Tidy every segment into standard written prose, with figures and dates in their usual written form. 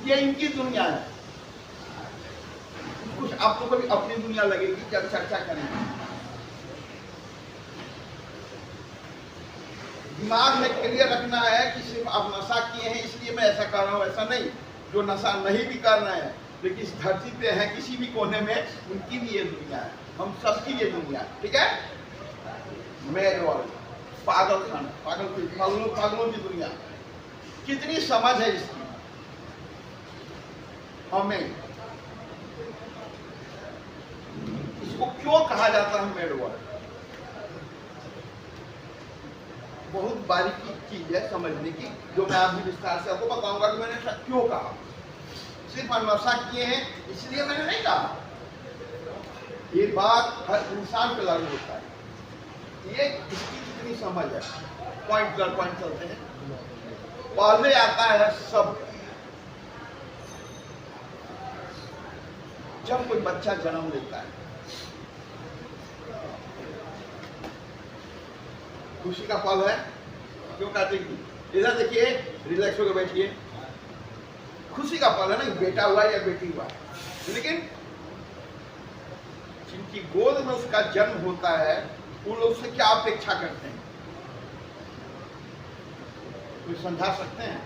ये इनकी दुनिया है। कुछ आपको कभी अपनी दुनिया लगेगी जब चर्चा करेंगे। दिमाग में क्लियर रखना है कि सिर्फ आप नशा किए हैं इसलिए मैं ऐसा कर रहा हूं, ऐसा नहीं। जो नशा नहीं भी कर रहे हैं लेकिन इस धरती पे है किसी भी कोने में, उनकी भी ये दुनिया है, हम सबकी ये दुनिया है। ठीक है, मेरे वाले पागल खाना, पागलों की दुनिया। कितनी समझ है इसकी हमें। इसको क्यों कहा जाता है मेड वर्ल्ड? बहुत बारीकी चीज है समझने की, जो मैं अभी विस्तार से आपको बताऊंगा कि मैंने क्यों कहा। सिर्फ नशा किए हैं इसलिए मैंने नहीं कहा। ये बात हर इंसान पे लागू होता है। ये इसकी कितनी समझ है, पॉइंट दर पॉइंट चलते हैं। पहले आता है सब। जब कोई बच्चा जन्म लेता है, खुशी का पल है। क्यों कहते हैं? इधर देखिए, रिलैक्स होकर बैठिए। खुशी का पल है ना, बेटा हुआ या बेटी हुआ। लेकिन जिनकी गोद में उसका जन्म होता है उन लोग से क्या अपेक्षा करते हैं? कोई समझा सकते हैं?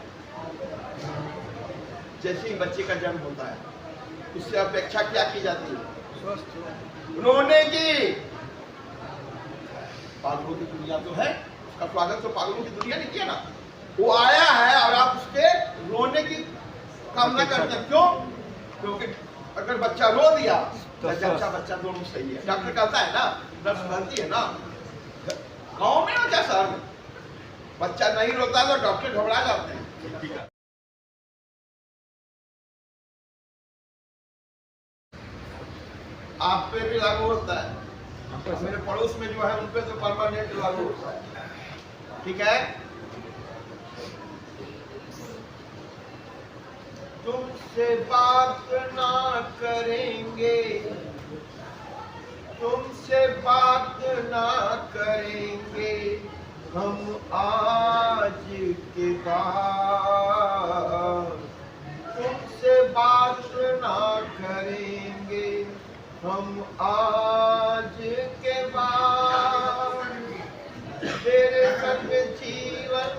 जैसे ही बच्चे का जन्म होता है उससे अपेक्षा क्या की जाती है? स्वस्थ रोने की। पागलों की दुनिया तो है, उसका स्वागत तो पागलों की दुनिया ने किया ना। वो आया है और आप उसके रोने की कामना करते हैं। क्यों? क्योंकि अगर बच्चा रो दिया तो बच्चा दोनों सही है। डॉक्टर कहता है ना, नर्स कहती है ना, गाँव में हो या शहर में, बच्चा नहीं रोता तो डॉक्टर घबरा जाते हैं। आप पे भी लागू होता है, मेरे पड़ोस में जो है उन पे तो परमानेंट लागू होता है। ठीक है, तुमसे बात ना करेंगे, तुमसे बात ना करेंगे हम आज के बाद, तुमसे बात ना करेंगे हम आज के बाद, तेरे संग जीवन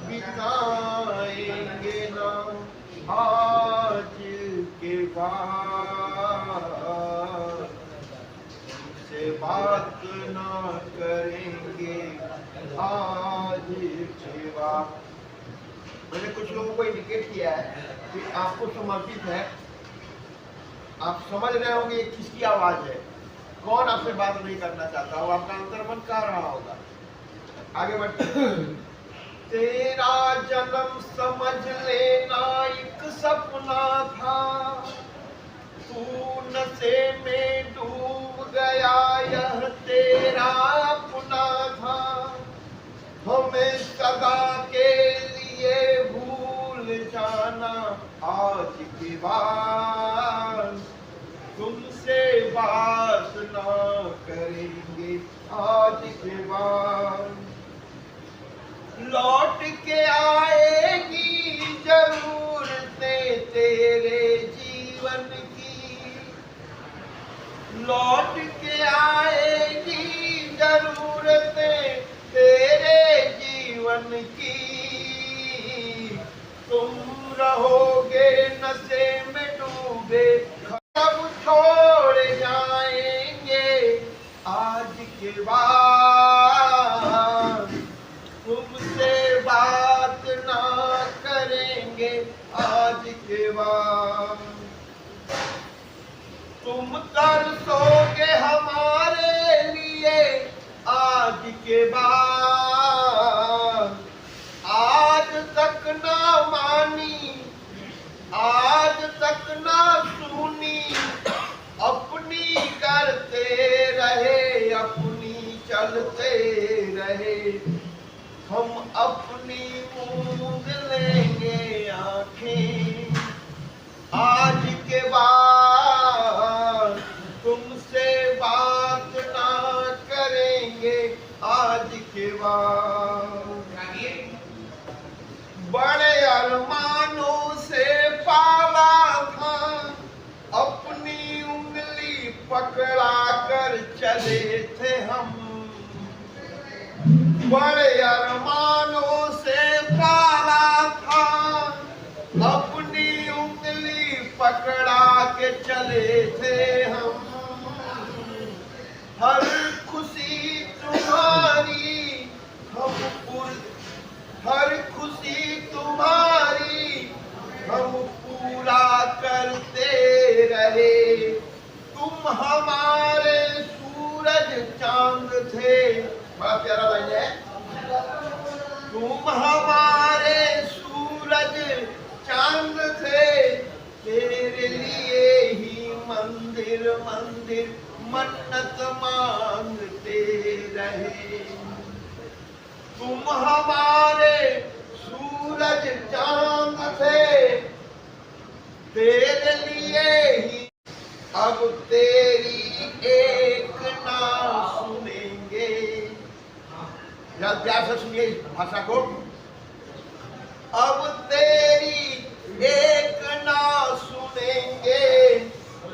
बिताएंगे ना आज के बाद, तुमसे बात ना करेंगे आज के बाद। मैंने कुछ लोगों को इंडिकेट किया है कि आपको समर्पित है। आप समझ रहे होंगे ये किसकी आवाज है, कौन आपसे बात नहीं करना चाहता हो, आपका अंतर्मन कह रहा होगा। आगे बढ़ते। तेरा जन्म समझ लेना एक सपना था, तू नशे में डूब गया यह तेरा अपना था, हमें सदा के लिए भूल जाना आज के बाद, तुमसे बात ना करेंगे आज के बाद, लौट के आएगी जरूरतें तेरे जीवन की, लौट के आएगी जरूरतें तेरे जीवन की, तुम रहोगे नशे में डूबे, सब छोड़ जाएंगे आज के बाद, तुमसे बात ना करेंगे आज के बाद, तुम तरसोगे हमारे लिए आज के बाद, आज तक ना मानी, आज तक ना सुनी, अपनी करते रहे, अपनी चलते रहे, हम अपनी मूंद लेंगे आंखें आज के बाद, तुमसे बात ना करेंगे आज के बाद, बड़े अरमानों से बड़े अरमानों से पाला था, अपनी उंगली पकड़ा के चले थे हम। हर खुशी तुम्हारी हर खुशी तुम्हारी हम पूरा करते रहे। तुम हमारे सूरज चांद थे, बड़ा प्यारा लाइन है। तुम हमारे सूरज चांद थे, तेरे लिए ही मंदिर मंदिर मन्नत मांगते रहे। तुम हमारे सूरज चांद थे, तेरे लिए ही अब तेरी एक ना सुनेंगे। प्यार से सुनिए इस भाषा को। अब तेरी एक ना सुनेंगे,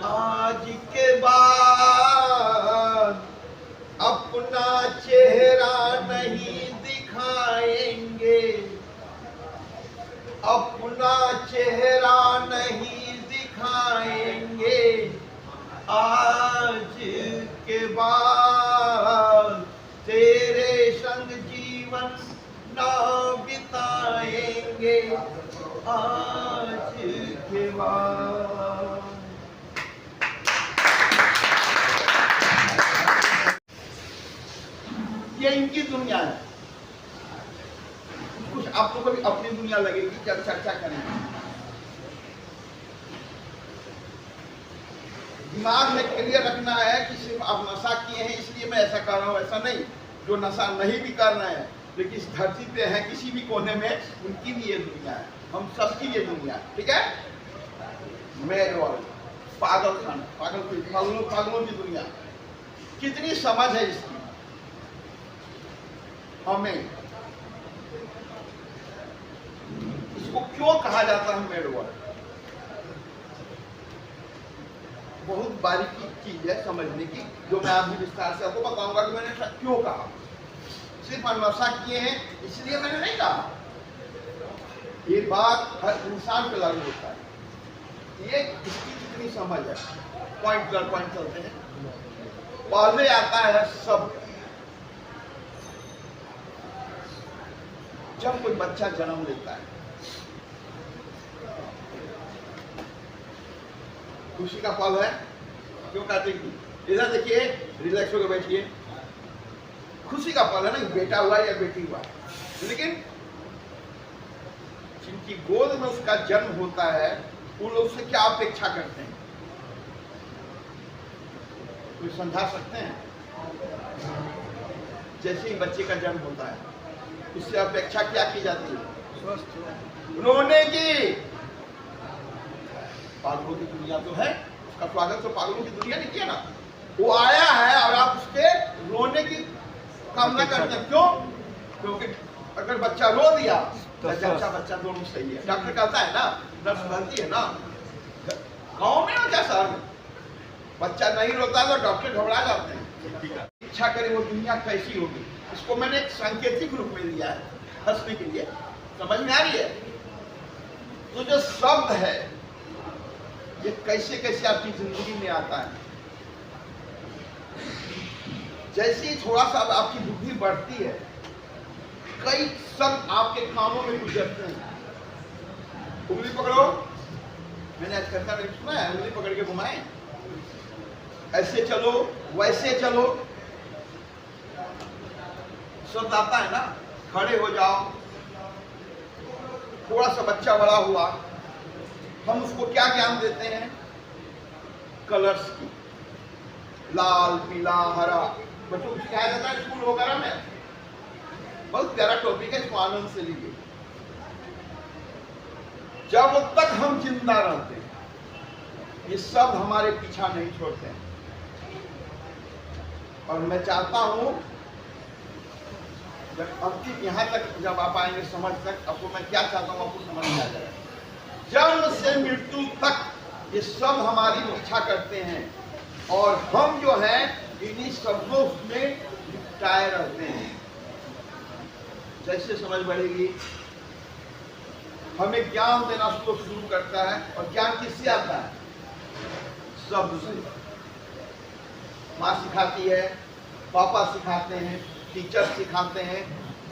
आज के बाद अपना चेहरा नहीं दिखाएंगे, अपना चेहरा नहीं दिखाएंगे। आज के बाद तेरे संग जीवन ना बिताएंगे, आज के बाद। ये इनकी दुनिया है। कुछ आप लोगों को भी अपनी दुनिया लगेगी जब चर्चा करेंगे। दिमाग में क्लियर रखना है कि सिर्फ आप नशा किए हैं इसलिए मैं ऐसा कर रहा हूं, ऐसा नहीं। जो नशा नहीं भी कर रहे हैं लेकिन इस धरती पे हैं किसी भी कोने में, उनकी भी ये दुनिया है, हम सबकी ये दुनिया है। ठीक है, मेरे वाले पागल खाना, पागलों की दुनिया। कितनी समझ है इसकी हमें। इसको क्यों कहा जाता है मेड वर्ल्ड? बहुत बारीकी चीज है समझने की, जो मैं अभी विस्तार से आपको बताऊंगा कि मैंने क्यों कहा। सिर्फ नशा किए हैं इसलिए मैंने नहीं कहा। ये बात हर इंसान पे लागू होता है। ये इसकी कितनी समझ है, पॉइंट दर पॉइंट चलते हैं। पहले आता है सब। जब कोई बच्चा जन्म लेता है, खुशी का पल है। क्यों कहते हैं? इधर देखिए, रिलैक्स होकर बैठिए। खुशी का पल है ना, बेटा हुआ या बेटी हुआ। लेकिन जिनकी गोद में उसका जन्म होता है उन लोग से क्या अपेक्षा करते हैं? कोई समझा सकते हैं? जैसे ही बच्चे का जन्म होता है उससे अपेक्षा क्या की जाती है? स्वस्थ रोने की। पागलों की दुनिया तो है, उसका स्वागत तो पागलों की दुनिया ने किया ना। वो आया है और आप उसके रोने की कामना करते हैं। क्यों? क्योंकि अगर बच्चा रो दिया तो बच्चा दोनों सही है। डॉक्टर कहता है ना, नर्स कहती है ना, गाँव में हो या शहर में, बच्चा नहीं रोता तो डॉक्टर घबरा जाते हैं। इच्छा करे वो दुनिया कैसी होगी। इसको मैंने एक सांकेतिक रूप में लिया है हंसने के लिए। समझ में आ रही है? तो जो शब्द है ये कैसे कैसे आपकी जिंदगी में आता है। जैसे ही थोड़ा सा आपकी बुद्धि बढ़ती है, कई शब्द आपके कानों में गुजरते हैं। उंगली पकड़ो, मैंने आज कहता नहीं सुना है, उंगली पकड़ के घुमाएं, ऐसे चलो वैसे चलो। शब्द आता है ना, खड़े हो जाओ। थोड़ा सा बच्चा बड़ा हुआ, हम उसको क्या ज्ञान देते हैं? कलर्स की, लाल पीला हरा। बच्चों को सिखाया जाता है स्कूल वगैरह में। बहुत प्यारा टॉपिक है, इसको आनंद से लीजिए। जब तक हम जिंदा रहते हैं ये सब हमारे पीछा नहीं छोड़ते हैं। और मैं चाहता हूं जब अंतिम यहां तक जब आप आएंगे समझ तक, आपको मैं क्या चाहता हूं आपको समझ में आ जाएगा। जन्म से मृत्यु तक ये सब हमारी पीछा करते हैं और हम जो है इन्हीं शब्दों में लिपटाए रहते हैं। जैसे समझ बढ़ेगी हमें ज्ञान देना शुरू करता है। और ज्ञान किससे आता है? शब्द से। माँ सिखाती है, पापा सिखाते हैं, टीचर सिखाते हैं,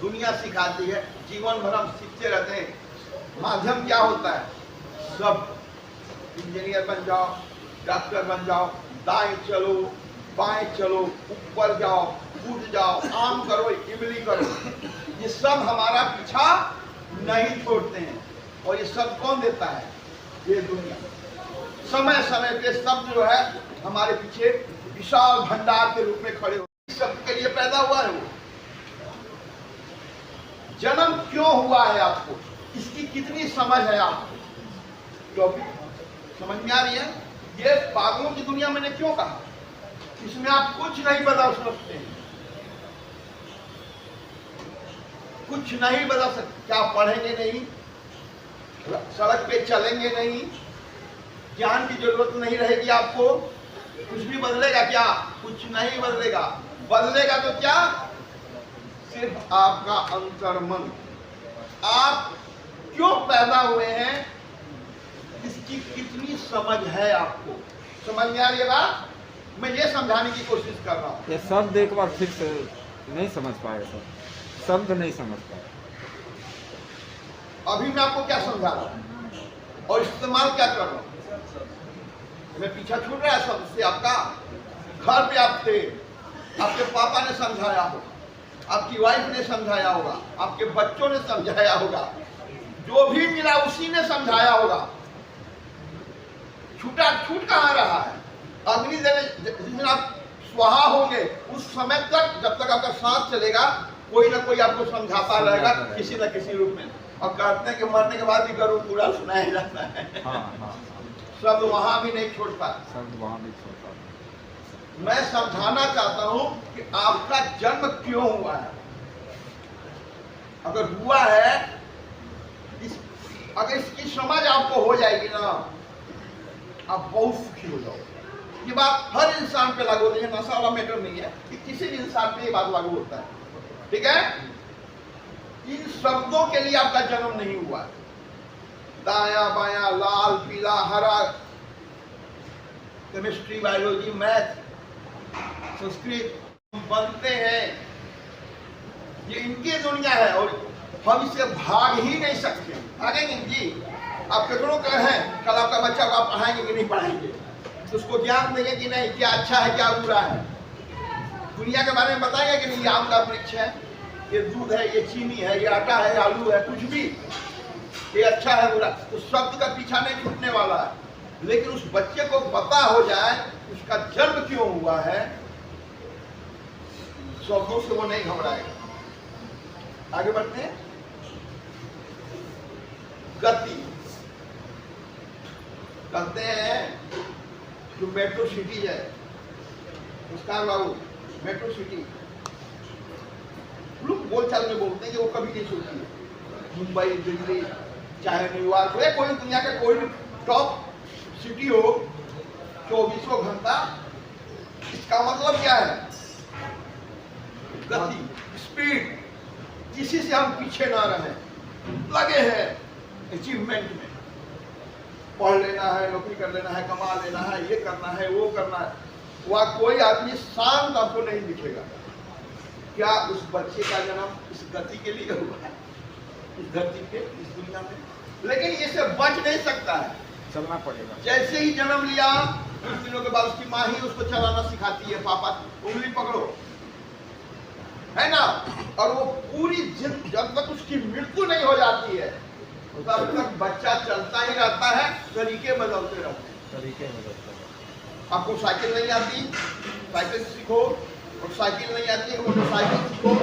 दुनिया सिखाती है, जीवन भर हम सीखते रहते हैं। माध्यम क्या होता है? सब। इंजीनियर बन जाओ, डॉक्टर बन जाओ, दाएं चलो, बाएं चलो, ऊपर जाओ, कूद जाओ, आम करो, इमली करो, ये सब हमारा पीछा नहीं छोड़ते हैं। और ये सब कौन देता है? ये दुनिया। समय समय पे सब जो है हमारे पीछे विशाल भंडार के रूप में खड़े हो, सब के लिए पैदा हुआ है। वो जन्म क्यों हुआ है आपको, इसकी कितनी समझ है आपको? टॉपिक समझ में आ रही है? ये पागलों की दुनिया मैंने क्यों कहा? इसमें आप कुछ नहीं बदल सकते हैं, कुछ नहीं बदल सकते। क्या पढ़ेंगे नहीं, सड़क पे चलेंगे नहीं, ज्ञान की जरूरत नहीं रहेगी आपको, कुछ भी बदलेगा क्या? कुछ नहीं बदलेगा। बदलेगा तो क्या? सिर्फ आपका अंतर्मन। आप क्यों पैदा हुए हैं, इसकी कितनी समझ है आपको? समझ में आ रही है बात? मैं ये समझाने की कोशिश कर रहा हूँ। ये शब्द एक बार फिर से नहीं समझ पाए सर, शब्द नहीं समझ पाए। अभी मैं आपको क्या समझा रहा हूँ और इस्तेमाल क्या कर रहा हूँ? मैं पीछा छूट रहा है शब्द से आपका। घर पे आप थे, आपके पापा ने समझाया होगा, आपकी वाइफ ने समझाया होगा, आपके बच्चों ने समझाया होगा, जो भी मिला उसी ने समझाया होगा। छूटा छूट कहाँ रहा है? अग्नि देने जिस दिन आप स्वाहा होंगे उस समय तक, जब तक आपका सांस चलेगा, कोई ना कोई आपको समझाता रहेगा किसी न किसी रूप में। और कहते हैं कि मरने के बाद भी करो पूरा सुनाया जाता है। शब्द वहां भी नहीं छोड़ता, शब्द वहां भी छोड़ता। मैं समझाना चाहता हूं कि आपका जन्म क्यों हुआ है। अगर हुआ है, अगर इसकी समझ आपको हो जाएगी ना, आप बहुत सुखी हो जाओगे। ये बात हर इंसान पे लागू होती है, नशा वाला मैटर नहीं है कि किसी भी इंसान पे ये बात लागू होता है। ठीक है? इन शब्दों के लिए आपका जन्म नहीं हुआ है। दाया बाया, लाल पीला हरा, केमिस्ट्री, बायोलॉजी, मैथ, संस्कृत बनते हैं, ये इनकी दुनिया है और हम इससे भाग ही नहीं सकते। भागेंगे जी? आप कितनों कर हैं, कल आपका बच्चा को आप पढ़ाएंगे कि नहीं पढ़ाएंगे? तो उसको ज्ञान देंगे कि नहीं, क्या अच्छा है क्या बुरा है? दुनिया के बारे में बताएंगे कि नहीं, ये आम का वृक्ष है, ये दूध है, ये चीनी है, ये आटा है, आलू है, कुछ भी, ये अच्छा है बुरा? तो शब्द का पीछा नहीं छूटने वाला है। लेकिन उस बच्चे को पता हो जाए उसका जन्म क्यों हुआ है, शब्दों से वो नहीं घबराएगा। आगे बढ़ते हैं। गति कहते हैं जो मेट्रो सिटी है, मुस्कान बाबू, मेट्रो सिटी लोग बोलचाल में बोलते हैं कि वो कभी नहीं सोती है। मुंबई, दिल्ली, चाहे न्यूयॉर्क हो या कोई दुनिया का कोई भी टॉप सिटी हो, 24 घंटा। इसका मतलब क्या है? गति, स्पीड। किसी से हम पीछे ना रहे, लगे हैं अचीवमेंट में। पढ़ लेना है, नौकरी कर लेना है, कमा लेना है, ये करना है, वो करना है। वहाँ कोई आदमी शांत आपको नहीं दिखेगा। क्या उस बच्चे का जन्म इस गति के लिए हुआ है, इस धरती पे, इस दुनिया में? लेकिन ये से बच नहीं सकता है, चलना पड़ेगा। जैसे ही जन्म लिया कुछ दिनों के बाद उसकी माँ ही उसको चलाना सिखाती है। पापा उंगली पकड़ो, है ना? और वो पूरी जिंदगी जब तक उसकी मृत्यु नहीं हो जाती है तब तक बच्चा चलता ही रहता है, तरीके बदलते रहते हैं। तरीके बदलते हैं। आपको साइकिल नहीं आती, साइकिल सीखो। और साइकिल नहीं आती है, मोटरसाइकिल सीखो।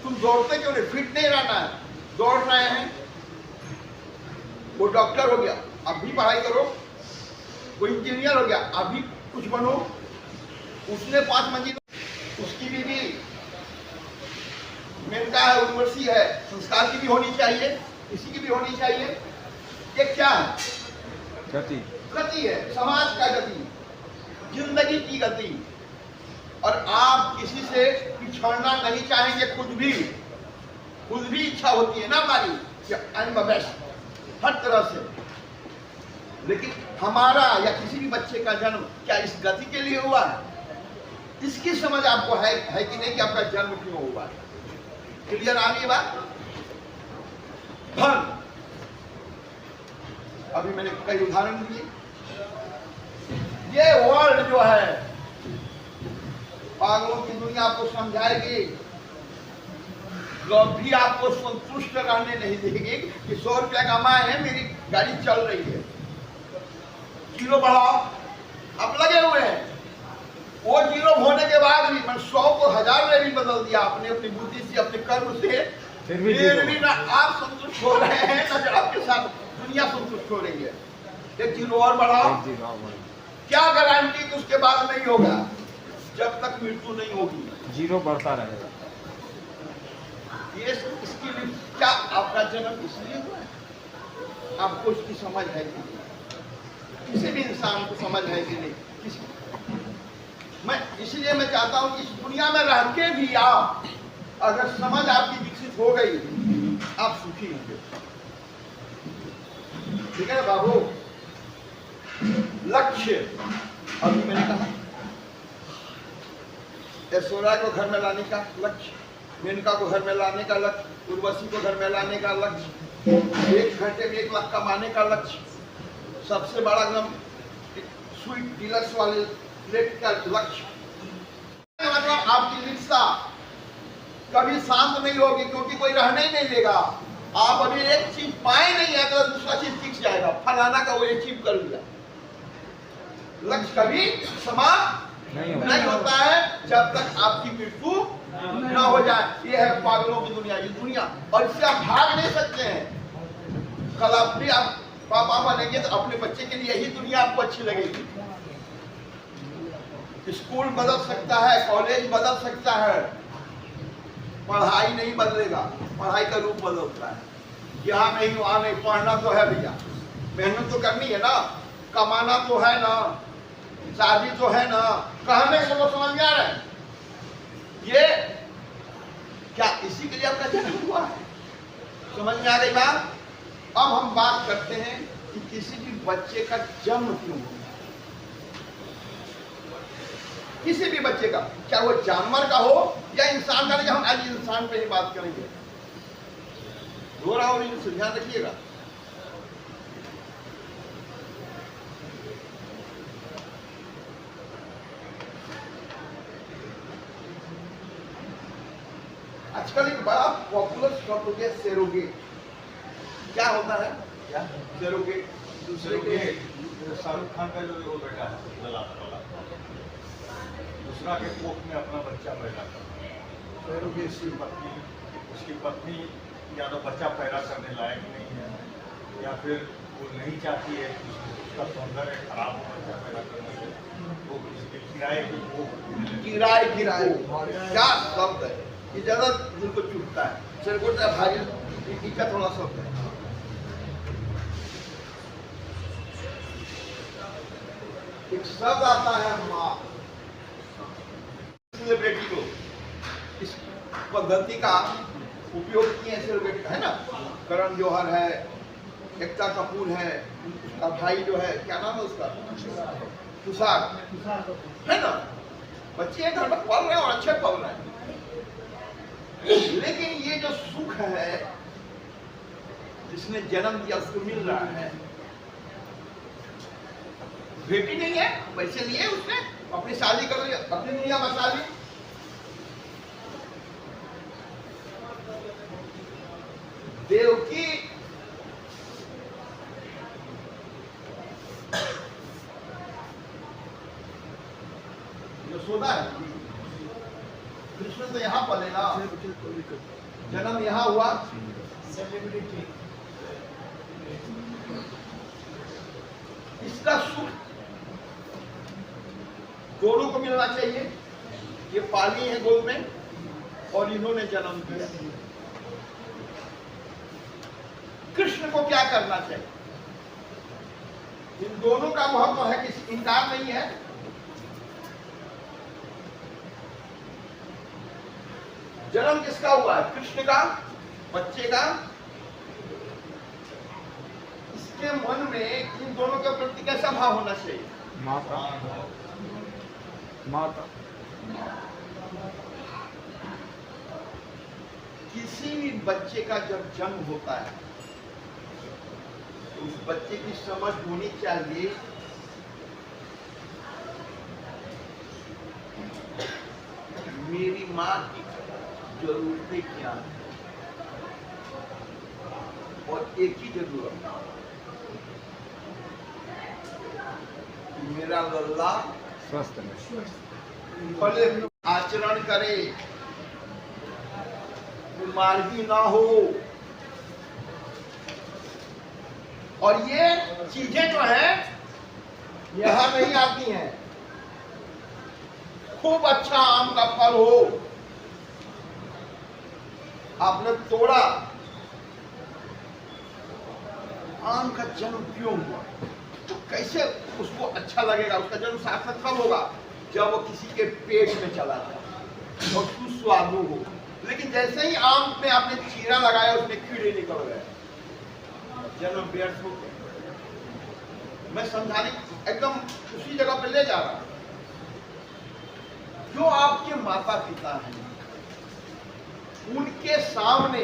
तुम दौड़ते क्यों नहीं? फिट नहीं रहना है, दौड़ रहे हैं। वो डॉक्टर हो गया, अब भी पढ़ाई करो। वो इंजीनियर हो गया, अब भी कुछ बनो। उसने 5 मंजिल, उसकी बीवी मेनका है, यूनिवर्सिटी है, संस्कार की भी होनी चाहिए, किसी की भी होनी चाहिए। ये क्या है? गति। गति है, समाज का गति, जिंदगी की गति। और आप किसी से पिछड़ना नहीं चाहेंगे, कुछ भी। खुद भी इच्छा होती है ना हमारी कि आई एम बेस्ट हर तरह से, लेकिन हमारा या किसी भी बच्चे का जन्म क्या इस गति के लिए हुआ है? इसकी समझ आपको है कि नहीं कि आपका जन्म क्यों हुआ है? क्लियर आ गई बात? धन, अभी मैंने कई उदाहरण दिए। ये वर्ल्ड जो है पागलों की दुनिया आपको समझाएगी, कभी आपको संतुष्ट रहने नहीं देगी कि 100 रुपया कमाए हैं, मेरी गाड़ी चल रही है, जीरो बढ़ाओ, आप लगे हुए हैं। वो जीरो होने के बाद भी मैं 100 को 1000 में भी बदल दिया आपने अपनी बुद्धि से, अपने कर्म से, फिर भी ना आप संतुष्ट हो रहे हैं ना जब आपके साथ दुनिया संतुष्ट हो रही है। एक जीरो और बढ़ाओ, क्या गारंटी कि उसके बाद नहीं होगा? जब तक मृत्यु नहीं होगी जीरो बढ़ता रहेगा। ये इसके लिए क्या आपका जन्म इसलिए हुआ है? आपको इसकी समझ है कि नहीं? किसी भी इंसान को समझ है कि नहीं? मैं इसलिए मैं चाहता हूं कि इस दुनिया में रह के भी आप अगर समझ आपकी विकसित हो गई, आप सुखी होंगे। ठीक है बाबू? लक्ष्य, अभी मैंने कहा ऐश्वर्या को घर में लाने का लक्ष्य, मेनका को घर में लाने का लक्ष्य, उर्वशी को घर में लाने का लक्ष्य, 1 घंटे में 1 लाख कमाने का लक्ष्य, सबसे बड़ा एकदम स्वीट डीलक्स वाले प्लेट का लक्ष्य। मतलब आपकी रिक्शा कभी शांत नहीं होगी, क्योंकि कोई रहने ही नहीं देगा। आप अभी एक चीज पाए नहीं है तो दूसरा चीज दिख जाएगा, फलाना का वो अचीव कर लिया। लक्ष्य कभी समाप्त नहीं होता है जब तक आपकी मृत्यु न हो जाए। ये है पागलों की दुनिया, ये दुनिया, और इससे आप भाग नहीं सकते हैं। कल आप भी आप पापा बनेंगे तो अपने बच्चे के लिए यही दुनिया आपको अच्छी लगेगी। स्कूल बदल सकता है, कॉलेज बदल सकता है, पढ़ाई नहीं बदलेगा। पढ़ाई का रूप बदलता है, यहाँ नहीं वहाँ नहीं, पढ़ना तो है भैया, मेहनत तो करनी है ना, कमाना तो है ना, शादी तो है ना। कहने से वो समझ में आ रहा है? ये क्या इसी के लिए आपका जन्म हुआ है? समझ में आ गई बात? अब हम बात करते हैं कि किसी भी बच्चे का जन्म क्यों हुआ। किसी भी बच्चे का, चाहे वो जानवर का हो या इंसान का, लेकिन हम आज इंसान पे ही बात करेंगे। रो रहा हूं लेकिन ध्यान रखिएगा। आजकल एक बड़ा पॉपुलर शब्द हो गया सेरोगेट। क्या होता है? क्या सेरोगेट? दूसरे के, शाहरुख खान का जो वो बेटा है दलाल वाला, दूसरा के कोख में अपना बच्चा पैदा करता है। उसकी पत्नी या तो बच्चा पैदा करने लायक नहीं है, या फिर वो नहीं चाहती है कि उसका सौंदर्य खराब हो बच्चा पैदा करने से, वो इसके किराए की किराए क्या शब्द है ये, ज्यादा दिल को चुभता है। सेरोगेट भारी का थोड़ा शब्द है। एक शब्द आता है माँ, बेटी को इस पद्धति का उपयोग किए सेरोगेट का, है ना। करण जौहर है, एकता कपूर है, उसका भाई जो है, क्या नाम है उसका, तुषार, है ना। बच्चे घर में पढ़ रहे हैं और अच्छे पढ़ रहे हैं, लेकिन ये जो सुख है जिसने जन्म दिया उसको मिल रहा है। बेटी नहीं है, पैसे लिए उसने, अपनी शादी कर ली, अपनी दुनिया बसा ली। देवकी यशोदा है, कृष्ण तो यहाँ पले ना, जन्म यहाँ हुआ। इसका सुख दोनों को मिलना चाहिए। ये पाली है गोद में और इन्होंने जन्म दिया। कृष्ण को क्या करना चाहिए? इन दोनों का महत्व है, किसी इनकार नहीं है। जन्म किसका हुआ है? कृष्ण का। बच्चे का इसके मन में इन दोनों के प्रति कैसा भाव होना चाहिए? माता माता किसी भी बच्चे का जब जन्म होता है तो उस बच्चे की समझ होनी चाहिए मेरी माँ की जरूरतें क्या है, और एक ही जरूरत है कि मेरा लल्ला स्वस्थ रहे। भले आचरण करे, बीमारी ना हो। और ये चीजें जो है यहां नहीं आती हैं। खूब अच्छा आम का फल हो, आपने तोड़ा, आम का जन्म क्यों हुआ, तो कैसे उसको अच्छा लगेगा? उसका जन्म सार्थक कब होगा? जब वो किसी के पेट में चला जाए और सुस्वादु हो। लेकिन जैसे ही आम में आपने चीरा लगाया उसमें कीड़े निकल गए, जन्म व्यर्थ हो गया। मैं समझाने एकदम उसी जगह पे ले जा रहा हूं। जो आपके माता पिता हैं उनके सामने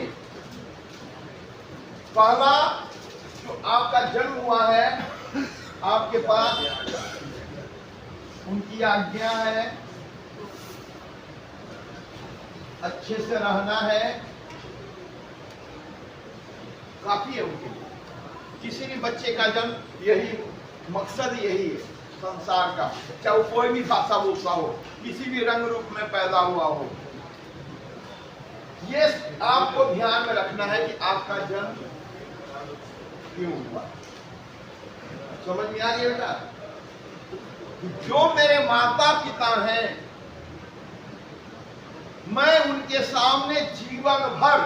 पहला जो आपका जन्म हुआ है, आपके पास उनकी आज्ञा है, अच्छे से रहना है, काफी है उनके लिए। किसी भी बच्चे का जन्म यही मकसद यही है संसार का, चाहे वो कोई भी भाषा बोलता हो, किसी भी रंग रूप में पैदा हुआ हो। ये आपको ध्यान में रखना है कि आपका जन्म क्यों हुआ। समझ में आ गया बेटा? जो मेरे माता पिता हैं, मैं उनके सामने जीवन भर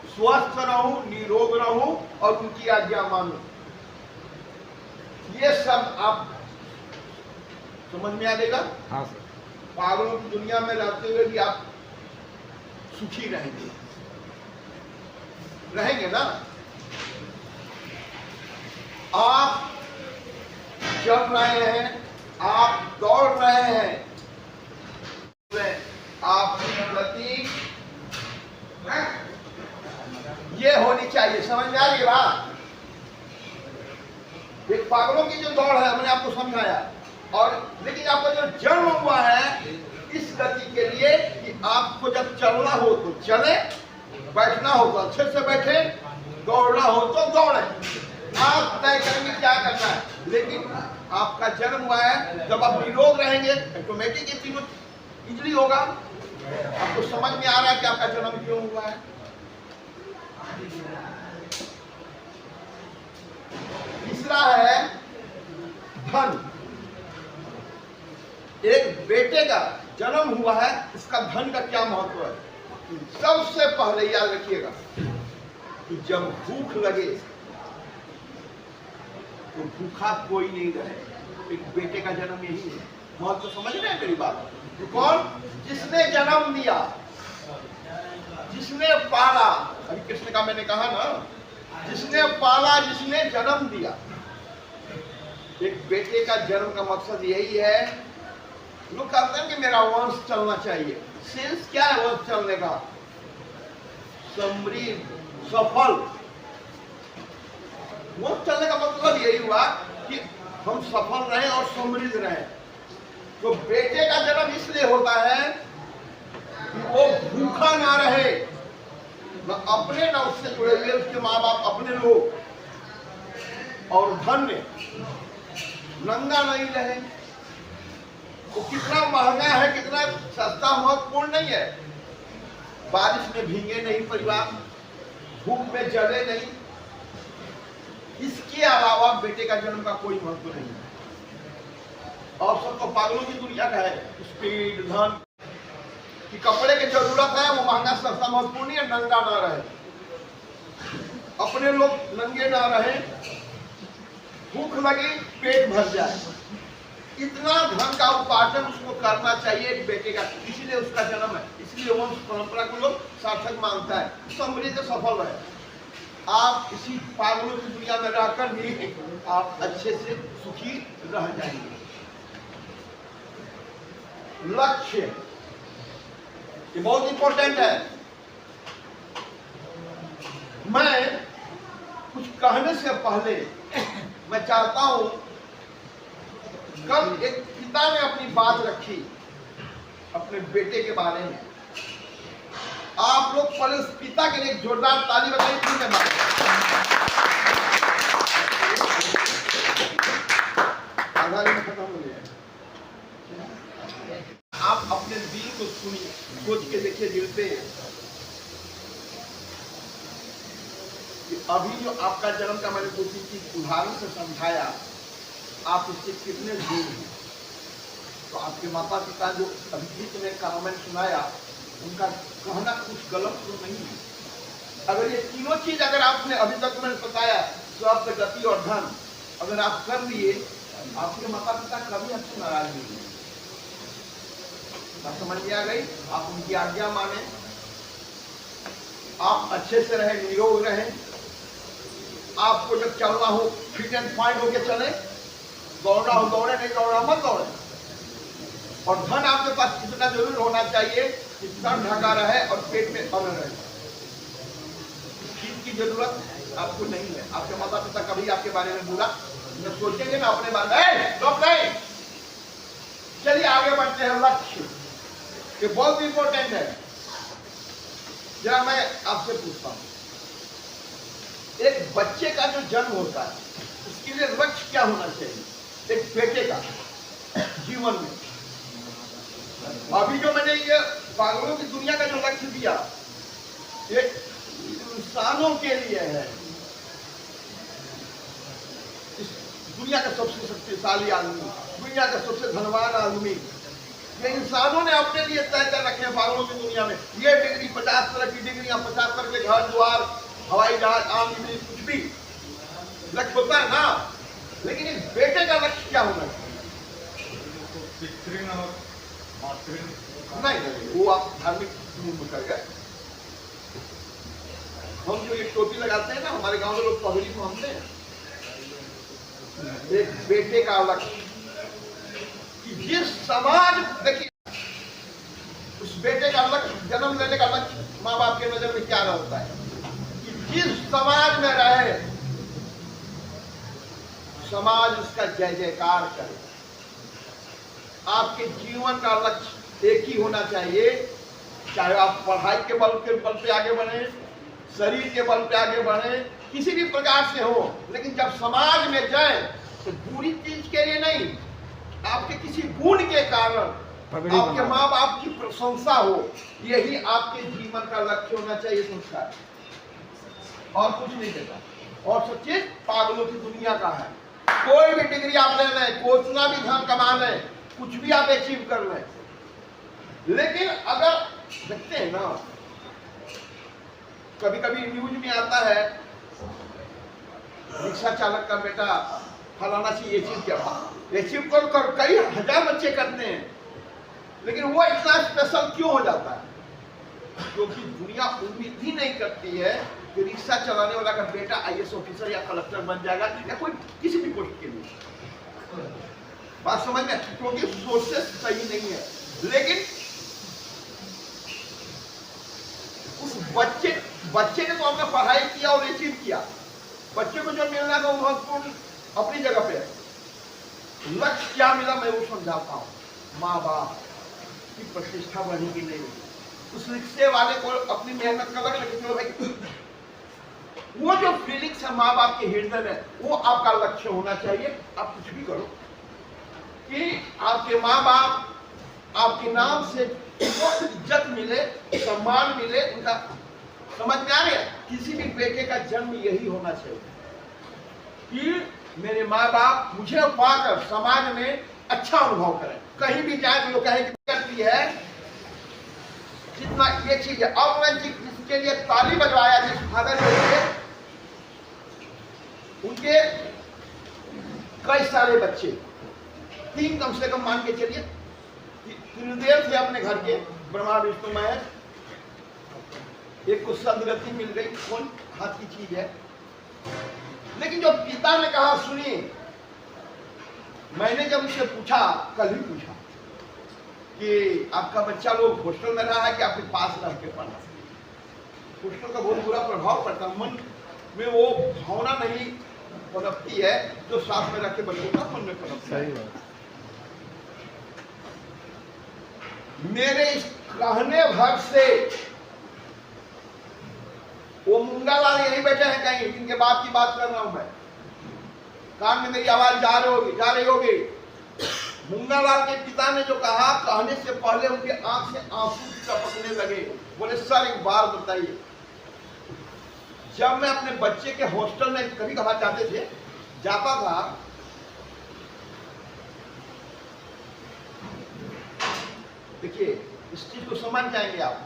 स्वस्थ रहूं, निरोग रहूं और उनकी आज्ञा मानूं। ये सब आप समझ में आ जाएगा। हाँ सर। पागलों की दुनिया में रहते हुए भी आप सुखी रहेंगे, रहेंगे ना? आप चल रहे हैं, आप दौड़ रहे हैं, आपकी गति ये होनी चाहिए। समझ में आ गई बात? एक पागलों की जो दौड़ है मैंने आपको समझाया, और लेकिन आपका जो जन्म हुआ है इस गति के लिए कि आपको जब चलना हो तो चले, बैठना हो तो अच्छे से बैठे, दौड़ना हो तो दौड़े। आप तय करेंगे क्या करना है, लेकिन आपका जन्म हुआ है, जब आप निरोग रहेंगे ऑटोमेटिक ये तीनों इजली होगा। आपको समझ में आ रहा है कि आपका जन्म क्यों हुआ है? तीसरा है धन। एक बेटे का जन्म हुआ है, उसका धन का क्या महत्व है? सबसे पहले याद रखिएगा कि जब भूख लगे तो भूखा कोई नहीं रहे। एक बेटे का जन्म यही है। महत्व समझ रहे हैं मेरी बात? तो कौन? जिसने जन्म दिया, जिसने पाला। अभी कृष्ण का मैंने कहा ना, जिसने पाला, जिसने जन्म दिया। एक बेटे का जन्म का मकसद यही है। लोग कहते हैं कि मेरा वंश चलना चाहिए। सेंस क्या है वंश चलने का? समृद्ध, सफल। वंश चलने का मतलब यही हुआ कि हम सफल रहें और समृद्ध रहें। तो बेटे का जन्म इसलिए होता है कि वो भूखा ना रहे, न अपने ना उससे जुड़े हुए उसके माँ बाप अपने लोग, और धन में नंगा नहीं रहे। वो कितना महंगा है, कितना सस्ता महत्वपूर्ण नहीं है। बारिश में भीगे नहीं परिवार, धूप में जले नहीं। इसके अलावा बेटे का जन्म का कोई महत्व नहीं है। और सब तो पागलों की दुनिया का है, स्पीड, धन की कपड़े की जरूरत है, वो महंगा सस्ता महत्वपूर्ण नहीं है। नंगा ना रहे, अपने लोग नंगे ना रहे, भूख लगी पेट भर जाए, इतना धन का उपार्जन उसको करना चाहिए एक बेटे का, इसीलिए उसका जन्म है, इसलिए वंश परंपरा को लोग सार्थक मानता है, समृद्ध सफल है। आप इसी पागलों की दुनिया में रहकर भी आप अच्छे से सुखी रह जाएंगे। लक्ष्य ये बहुत इंपॉर्टेंट है। मैं कुछ कहने से पहले मैं चाहता हूं, कल एक पिता ने अपनी बात रखी अपने बेटे के बारे में। आप लोग पहले उस पिता के लिए एक जोरदार ताली बजाइए। खत्म हो गया। आप अपने दिल को सुनिए, सोच के देखिए दिल पे कि अभी जो आपका जन्म का मैंने कोशिश की उदाहरण से समझाया, आप उससे कितने दूर हैं। तो आपके माता पिता जो अभिजीत ने कहा मैंने सुनाया, उनका कहना कुछ गलत तो नहीं है। अगर ये तीनों चीज अगर आपने अभी तक मैंने बताया, स्वास्थ्य, गति और धन, अगर आप कर लिए, आपके माता पिता कभी आपसे नाराज नहीं होंगे। बात समझ में आ गई? आप उनकी आज्ञा माने, आप अच्छे से रहे, निरोग रहे। आपको जब चलना हो फिट एंड फाइन होके चले, दौड़ना हो दौड़े, नहीं दौड़ना मत दौड़े। और धन आपके पास इतना जरूर होना चाहिए कि सर ढका रहे और पेट में अन्न रहे। चीज की जरूरत आपको नहीं है। आपके माता पिता कभी आपके बारे में बुरा न सोचेंगे ना अपने बारे में। नहीं, चलिए आगे बढ़ते हैं। लक्ष्य ये बहुत इंपॉर्टेंट है। जरा मैं आपसे पूछता हूं, एक बच्चे का जो जन्म होता है उसके लिए लक्ष्य क्या होना चाहिए? एक बेटे का जीवन में अभी जो मैंने ये पागलों की दुनिया का जो लक्ष्य दिया, ये इंसानों के लिए है। इस दुनिया का सबसे शक्तिशाली आदमी, दुनिया का सबसे धनवान आदमी, ये इंसानों ने अपने लिए तय कर रखे हैं पागलों की दुनिया में। ये डिग्री, 50 तरह की डिग्रियां, 50 तरह के घर द्वार, हवाई जहाज, आम बिजली, कुछ भी लक्ष्य होता है ना। लेकिन इस बेटे का लक्ष्य क्या होना चाहिए? नहीं, वो आप धार्मिक मूड कर गए। हम जो ये टोपी लगाते हैं ना, हमारे गांव में लोग पगड़ी पहनते हैं। एक बेटे का लक्ष्य कि जिस समाज, देखिए उस बेटे का लक्ष्य, जन्म लेने का लक्ष्य माँ बाप के नजर में क्या होता है कि जिस समाज में रहे, समाज उसका जय जयकार करे। आपके जीवन का लक्ष्य एक ही होना चाहिए, चाहे आप पढ़ाई के बल पे आगे बढ़े, शरीर के बल पे आगे बढ़े, किसी भी प्रकार से हो, लेकिन जब समाज में जाए तो बुरी चीज के लिए नहीं, आपके किसी गुण के कारण आपके माँ बाप की प्रशंसा हो, यही आपके जीवन का लक्ष्य होना चाहिए। संस्कार और कुछ नहीं देता। और सब चीज पागलों की दुनिया का है। कोई भी डिग्री आप ले लें, कितना भी धन कमा लें, कुछ भी आप अचीव कर लें, लेकिन अगर देखते हैं ना, कभी कभी न्यूज में आता है रिक्शा चालक का बेटा फलाना चीज अचीव किया, अचीव कर कई हजार बच्चे करते हैं, लेकिन वो इतना स्पेशल क्यों हो जाता है? क्योंकि दुनिया उम्मीद ही नहीं करती है कि रिक्शा चलाने वाला का बेटा IAS ऑफिसर या कलेक्टर बन जाएगा या कोई किसी भी पोस्ट के लिए। बात समझ में? क्योंकि सोर्सेस सही नहीं है। लेकिन उस बच्चे ने तो अपना पढ़ाई किया और अचीव किया। बच्चे को जो मिलना था वो महत्वपूर्ण अपनी जगह पे है। लक्ष्य क्या मिला मैं वो समझाता हूँ। माँ बाप की प्रतिष्ठा बढ़ेगी नहीं, उस रिक्शे वाले को अपनी मेहनत का लग, लेकिन भाई वो जो फीलिंग्स है माँ बाप के हृदय में, वो आपका लक्ष्य होना चाहिए। आप कुछ भी करो कि आपके माँ बाप आपके नाम से इज्जत मिले, सम्मान मिले, उनका समझ में आ रहा है? किसी भी बेटे का जन्म यही होना चाहिए कि मेरे माँ बाप मुझे पाकर समाज में अच्छा अनुभव करें। कहीं भी जाए तो लोग कहें कि करती है जितना ये चीज है। अब मैं जिसके लिए ताली बजवाया, जिस फादर के लिए, उनके कई सारे बच्चे 3 कम से कम मान के चलिए। त्रिदेव थे अपने घर के, ब्रह्मा विष्णु महेश। एक को सदगति मिल गई, कौन हाथ की चीज है। लेकिन जो पिता ने कहा, सुनिए, मैंने जब उससे पूछा, कल ही पूछा कि आपका बच्चा लोग हॉस्टल में रहा है कि आपके पास रह के पढ़ा। हॉस्टल का बहुत बुरा प्रभाव पड़ता है, मन में वो भावना नहीं पनपती है जो साथ में रख के बच्चों का मन में पनपती है। मेरे इस कहने भर से वो मुंगालाल यहीं बैठे हैं कहीं, जिनके बाप की बात कर रहा हूं मैं, कान में मेरी आवाज जा रही होगी। मुंगालाल के पिता ने जो कहा, कहने से पहले उनके आंख से आंसू टपकने लगे। बोले सर एक बार बताइए, जब मैं अपने बच्चे के हॉस्टल में कभी कभार जाता था, देखिए इस चीज को समझ जाएंगे आप।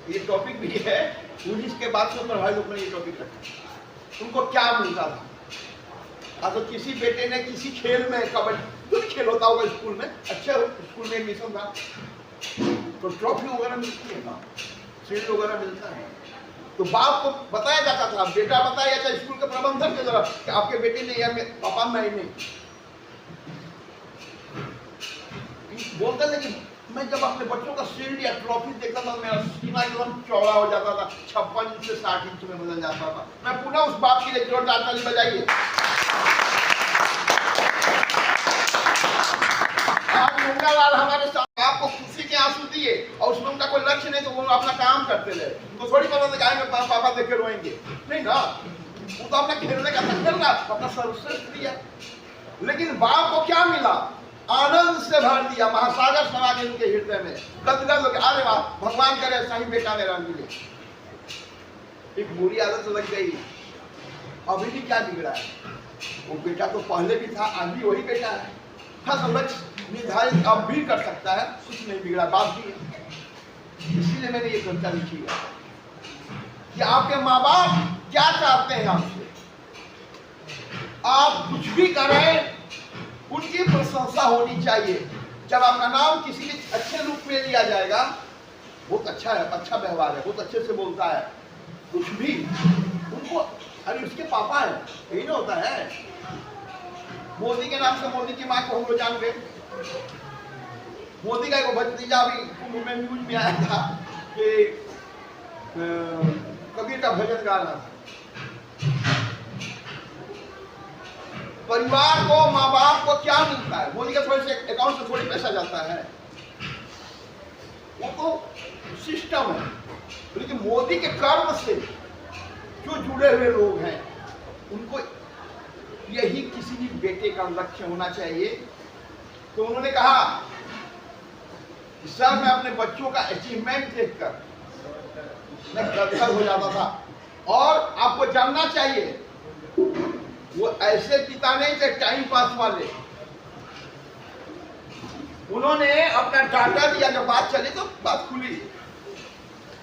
ये टॉपिक भी है, 19 के बाद से पढ़ाई लोग ने ये टॉपिक रखा। उनको क्या मिलता था? तो किसी बेटे ने किसी खेल में, कबड्डी कुछ खेल होता होगा स्कूल में, अच्छे स्कूल में एडमिशन था तो ट्रॉफी वगैरह मिलती है ना, शील्ड वगैरह मिलता है। तो बाप को बताया जाता था, बेटा बताया जाता स्कूल के प्रबंधक के द्वारा कि आपके बेटे ने या पापा मैं नहीं बोलते थे। कि मैं जब अपने बच्चों का शील्ड या ट्रॉफी देखता था, मेरा सीना एकदम चौड़ा हो जाता था, 56 इंच से 60 इंच में बदल जाता था। मैं पुनः उस बाप के लिए जोरदार ताली बजाइए। आज मुंगालाल हमारे साथ आपको खुशी के आंसू दिए और उसमें उनका कोई लक्ष्य नहीं, तो वो अपना काम करते रहे। उनको थोड़ी पता था कि पापा देख के रोएंगे, नहीं ना, वो तो अपना खेलने का था, खेलना अपना सर्वश्रेष्ठ दिया। लेकिन बाप को क्या मिला? आनंद से भर दिया, महासागर समा गए उनके हृदय में, गदगद हो गए। अरे वाह, भगवान करे सही बेटा मेरा मिले। एक बुरी आदत लग गई, अभी भी क्या बिगड़ा है? वो बेटा तो पहले भी था, आज भी वही बेटा है। हाँ, लक्ष्य निर्धारित अब भी कर सकता है, कुछ नहीं बिगड़ा, बात भी है। इसीलिए मैंने ये कविता लिखी है कि आपके माँ बाप क्या चाहते हैं आपसे। आप कुछ भी करें, उनकी प्रशंसा होनी चाहिए। जब आपका नाम किसी के अच्छे रूप में लिया जाएगा, बहुत अच्छा है, अच्छा व्यवहार है, बहुत अच्छे से बोलता है, कुछ भी उनको, अरे उसके पापा है, यही ना होता है। मोदी के नाम से मोदी की माँ को हम लोग जान गए। मोदी का एक भतीजा अभी कुंभ में न्यूज में आया था कि कबीर का भजन गा रहा था। परिवार को, माँ बाप को क्या मिलता है? मोदी का थोड़े से अकाउंट से थोड़ी पैसा जाता है, वो तो सिस्टम है। लेकिन मोदी के कर्म से जो जुड़े हुए लोग हैं, उनको यही किसी भी बेटे का लक्ष्य होना चाहिए। तो उन्होंने कहा कि सर मैं अपने बच्चों का अचीवमेंट देखकर मैं गदगद हो जाता था। और आपको जानना चाहिए, वो ऐसे पिता नहीं थे टाइम पास वाले। उन्होंने अपना डाटा दिया, जब बात चली तो बात खुली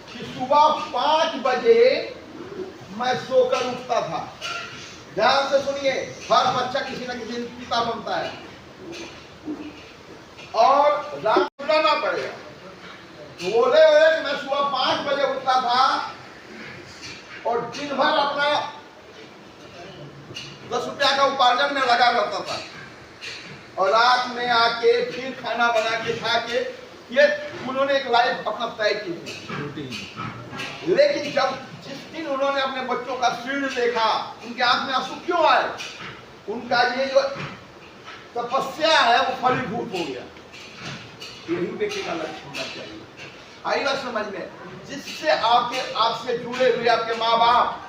कि सुबह 5 बजे मैं सोकर उठता था। ध्यान से सुनिए, हर बच्चा किसी न किसी पिता बनता है, और रात उठाना पड़ेगा। बोले कि मैं सुबह 5 बजे उठता था और दिन भर अपना 10 रुपया का उपार्जन में लगा रहता था, और रात में आके फिर खाना बना के खा के, ये उन्होंने एक लाइफ अपना तय की थी। लेकिन जब जिस दिन उन्होंने अपने बच्चों का शील्ड देखा, उनके आंख में आंसू क्यों आए? उनका ये जो तपस्या है वो फलीभूत हो गया। यही बेटे का लक्ष्य होना चाहिए। आइएगा समझ में, जिससे आपसे जुड़े हुए आपके माँ बाप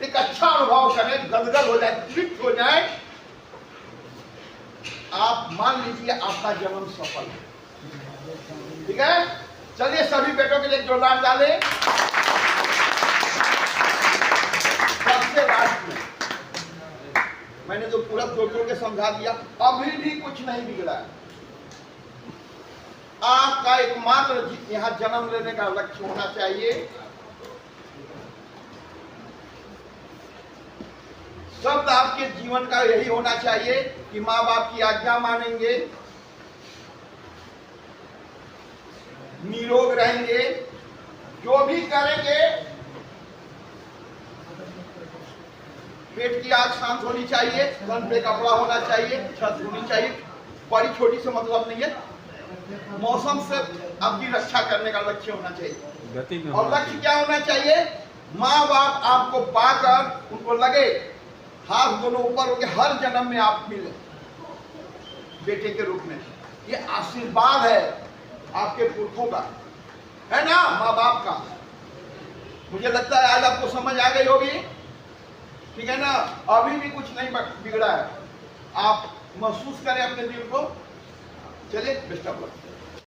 एक अच्छा अनुभव करें, गदगद हो जाए, तृप्त हो जाए। आप मान लीजिए आपका जन्म सफल है। ठीक है, चलिए सभी बेटों के लिए जोरदार डालें। सबसे लास्ट में मैंने तो पूरा जोड़ के समझा दिया, अभी भी कुछ नहीं बिगड़ा है। आपका एकमात्र यहाँ जन्म लेने का लक्ष्य होना चाहिए, शब्द आपके जीवन का यही होना चाहिए कि माँ बाप की आज्ञा मानेंगे, निरोग रहेंगे, जो भी करेंगे पेट की आग शांत होनी चाहिए, तन पे कपड़ा होना चाहिए, छत होनी चाहिए, बड़ी छोटी से मतलब नहीं है। मौसम से आपकी रक्षा करने का लक्ष्य होना चाहिए। और लक्ष्य क्या होना चाहिए? माँ बाप आपको पाकर उनको लगे हाथ दोनों ऊपर होके हर जन्म में आप मिले बेटे के रूप में। ये आशीर्वाद है आपके पुरखों का, है ना, माँ बाप का। मुझे लगता है आज आपको समझ आ गई होगी, ठीक है ना। अभी भी कुछ नहीं बिगड़ा है, आप महसूस करें अपने दिल को। चलिए बेस्ट ऑफ लक।